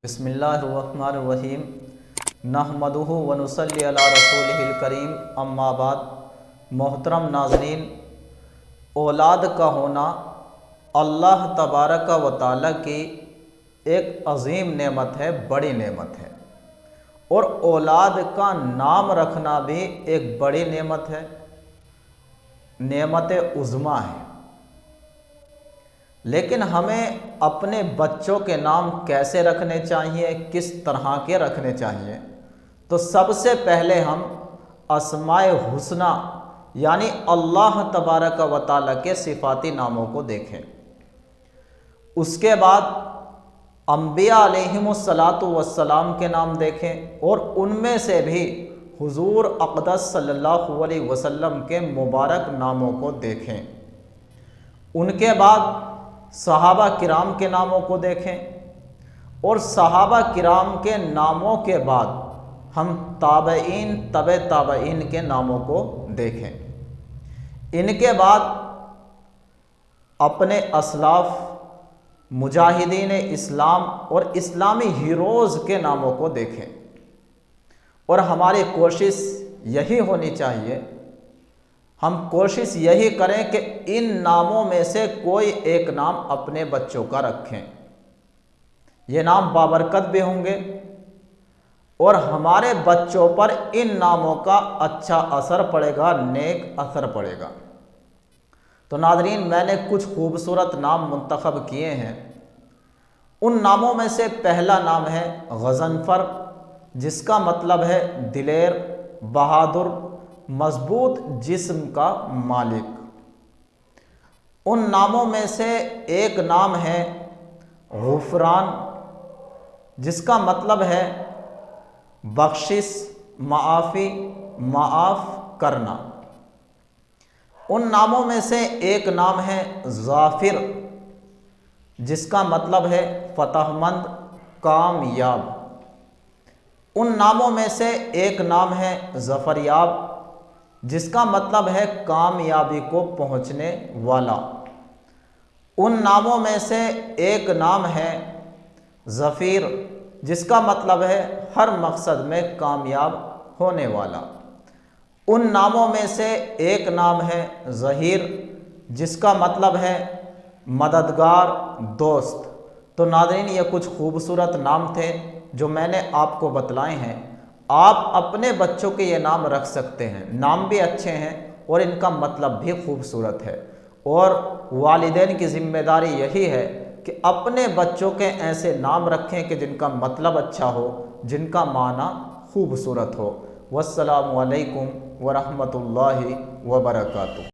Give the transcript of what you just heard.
बिस्मिल्लाहिर्रहमानिर्रहीम नहमदुहु व नुसल्ली अला रसूलिहिल करीम अम्मा बाद। मोहतरम नाज़रीन, औलाद का होना अल्लाह तबारक व तआला की एक अज़ीम नेमत है, बड़ी नेमत है। और औलाद का नाम रखना भी एक बड़ी नेमत है, नेमत उज़्मा है। लेकिन हमें अपने बच्चों के नाम कैसे रखने चाहिए, किस तरह के रखने चाहिए, तो सबसे पहले हम अस्माए हुस्ना यानी अल्लाह तबारक व तआला के सिफाती नामों को देखें। उसके बाद अंबिया अलैहिमुस्सलातु वस्सलाम के नाम देखें और उनमें से भी हुजूर अक़दस सल्लल्लाहु अलैहि वसल्लम के मुबारक नामों को देखें। उनके बाद सहाबा किराम के नामों को देखें और सहाबा किराम के नामों के बाद हम ताबईन, तबे ताबईन के नामों को देखें। इनके बाद अपने असलाफ, मुजाहिदीन इस्लाम और इस्लामी हीरोज़ के नामों को देखें। और हमारी कोशिश यही होनी चाहिए, हम कोशिश यही करें कि इन नामों में से कोई एक नाम अपने बच्चों का रखें। ये नाम बाबरकत भी होंगे और हमारे बच्चों पर इन नामों का अच्छा असर पड़ेगा, नेक असर पड़ेगा। तो नाज़रीन, मैंने कुछ खूबसूरत नाम मुंतखब किए हैं। उन नामों में से पहला नाम है गज़नफ़र, जिसका मतलब है दिलेर, बहादुर, मजबूत जिस्म का मालिक। उन नामों में से एक नाम है गुफ़रान, जिसका मतलब है बख्शिश, माफ़ी, माफ़ करना। उन नामों में से एक नाम है ज़ाफ़िर, जिसका मतलब है फ़तहमंद, कामयाब। उन नामों में से एक नाम है ज़फ़रयाब, जिसका मतलब है कामयाबी को पहुंचने वाला। उन नामों में से एक नाम है ज़फ़ीर, जिसका मतलब है हर मकसद में कामयाब होने वाला। उन नामों में से एक नाम है ज़हीर, जिसका मतलब है मददगार, दोस्त। तो नाज़रीन, ये कुछ खूबसूरत नाम थे जो मैंने आपको बतलाए हैं। आप अपने बच्चों के ये नाम रख सकते हैं। नाम भी अच्छे हैं और इनका मतलब भी खूबसूरत है। और वालिदैन की ज़िम्मेदारी यही है कि अपने बच्चों के ऐसे नाम रखें कि जिनका मतलब अच्छा हो, जिनका माना खूबसूरत हो। वस्सलामु अलैकुम व रहमतुल्लाहि व बरकातुहू।